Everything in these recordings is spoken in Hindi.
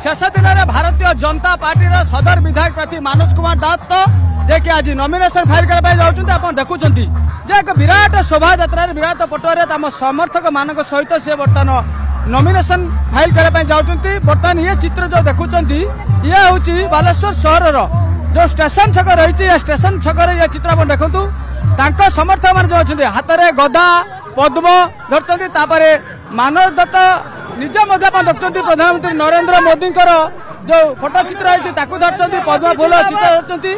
शेष दिन में भारतीय जनता पार्टी सदर विधायक प्रार्थी मनोज कुमार दत्त जे कि आज नॉमिनेशन फाइल करने जाऊँ देखुं जे एक विराट शोभा यात्रा विराट पटुआरे तम समर्थक मान सहित से बर्तमान नॉमिनेशन फाइल करने जाऊँ। बर्तमान ये चित्र जो देखुं ये हूँ बालेश्वर सहर जो स्टेशन छक रही स्टेशन छक ये चित्र आप देखु समर्थक मान जो अच्छे हाथ में गदा पद्म धरते मनोज दत्त निजे देखते प्रधानमंत्री नरेंद्र मोदी जो फोटो चित्र है धरती पद्म फूल चित्र धरती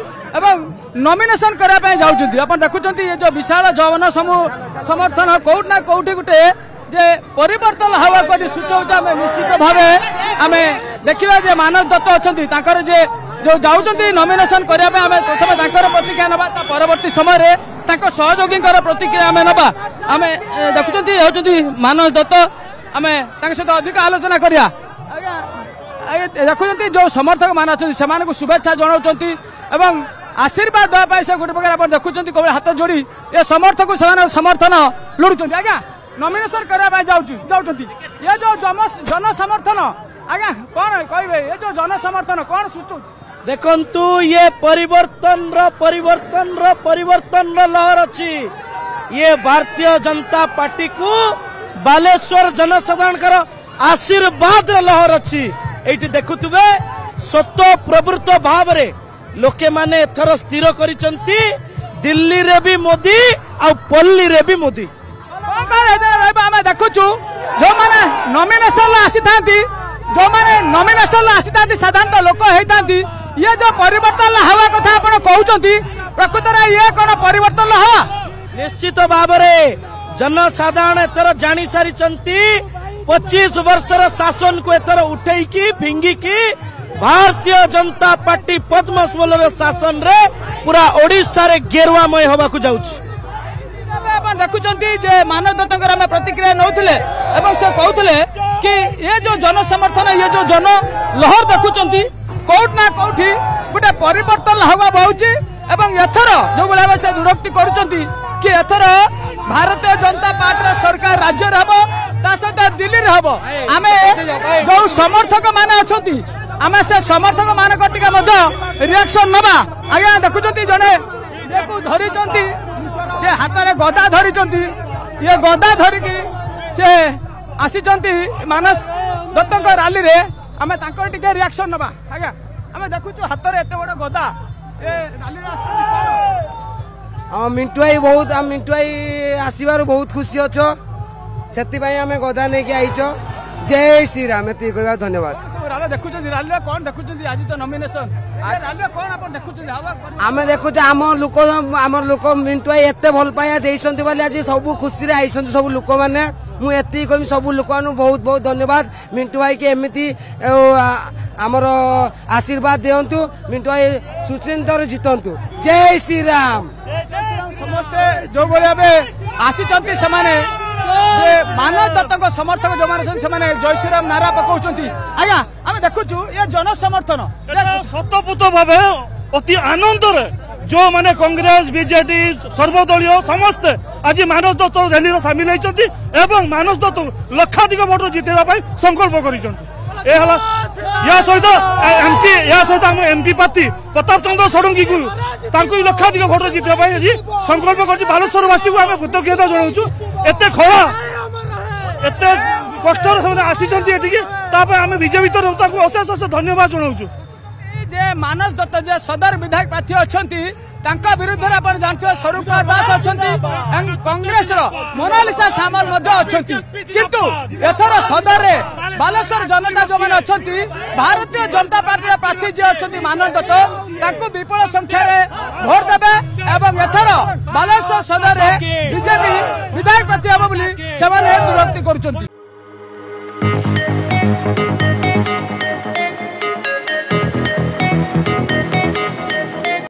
नॉमिनेशन करने जाऊँगी। आप देखुं ये जो विशाल जन समूह समर्थन कौट ना कौटी गोटे जे परिवर्तन हवा को सूचौचा निश्चित भाव आम देखा मनोज दत्त अच्छा जे जो जाऊँगी नॉमिनेशन करने प्रथम प्रतिक्रिया ना परवर्ती समय सहयोगी प्रतिक्रिया आम ना आम देखुं मनोज दत्त आम सहित अधिक आलोचना करिया देखुं जो समर्थक मान अच्छा से शुभेच्छा जनाऊँ आशीर्वाद देवाई से गोटे प्रकार आप देखुं हाथ जोड़ी ये समर्थक समर्थन लुड़ुंट आज्ञा नॉमिनेशन करने जाऊँगी ये जो जन समर्थन आज्ञा कौन कहे ये जो जन समर्थन कौन सूचु देखंतु ये परिवर्तन लहर अच्छी ये भारतीय जनता पार्टी को बालेश्वर जनसाधारण आशीर्वाद लहर अच्छी ये देखुवे स्वतः प्रवृत्त भाव रे लोके माने एथर स्थिर करिसंती दिल्ली रे भी मोदी आ पल्ली रे भी मोदी आम देखु जो मैंने नॉमिनेशन आसी जो मैंने नॉमिनेशन आसी साधारणतः लोक होता ये जो परिवर्तन हवा कथा आप कहते प्रकृत में ये कौन परिवर्तन हवा निश्चित भाव में जनसाधारण एथर जानी सारी 25 वर्षर शासन को एथर उठेकी फिंगिकी भारतीय जनता पार्टी पद्म फूलर शासन रे पूरा ओडिशा रे गेरुआमय हवा को जाउछ। देखुं मनोज दत्त प्रतिक्रिया नौले से कहते कि ये जो जन समर्थन ये जो जन लहर देखुं कौट ना कौटी गोटे परिवर्तन हवा बहुची एथर जो भाव से निरुक्ति कि एथर भारतीय जनता पार्टी सरकार राज्य सहित दिल्ली हम आम जो समर्थक मान अच्छा आम से समर्थक मान रिएक्शन नवा आज्ञा देखुं जड़े धरी हाथ में गदा धरी ये गदा धरिकी से आसी मानस दत्त रैली रे आम टे रिएक्शन नवा आज्ञा आम देखु हाथ में एत बड़ गदा हाँ मिंटू भाई बहुत मिंटू भाई आसबार बहुत खुशी अच्छ से आम गदा नहीं आईच जय श्री राम ये कह धन्यवाद। आम देखु आम लोक मिंटू भाई एत भल पाया बोली आज सब खुशी आई सब लोक मैंने मुझे कह सब लोक बहुत बहुत धन्यवाद मिंटू भाई की एमती आमर आशीर्वाद दिंतु मिंटू भाई सुचिंतर जीतंतु जय श्री राम। समस्ते जो भाई आसी मनोज दत्त समर्थक जो मैंने जय श्री राम नारा पकाउछंती आज्ञा आम देखुचु ये जन समर्थन सतपुत भाव अति आनंद जो माने कांग्रेस बीजेडी सर्वदलीय समस्ते आज मनोज दत्त रैली सामिल होती मनोज दत्त लक्षाधिक भोट जितेबा संकल्प कर या सहित आम एमपी प्रार्थी प्रताप चंद्र षडंगी को लक्षाधिक भोट जितेबा आज संकल्प कर बालेश्वरवासी को आम कृतज्ञता जनाऊँ एत खरा एत कष्ट आसी आम बीजेपी तरफ अशेष अशेष धन्यवाद जनाऊँ। मनोज दत्त जे सदर विधायक प्रार्थी अच्छा विरुद्ध आप जानते स्वरूप दास अच्छा कांग्रेस मोनालिसा सामल अच्छा किंतु एथर सदर रे बालेश्वर जनता जो मैंने अच्छा भारतीय जनता पार्टी प्रार्थी जी अच्छा मनोज दत्त विपुल संख्यार भोट देवे एथर बालेश्वर सदर रे बीजेपी विधायक प्रार्थी हम निरुक्ति कर।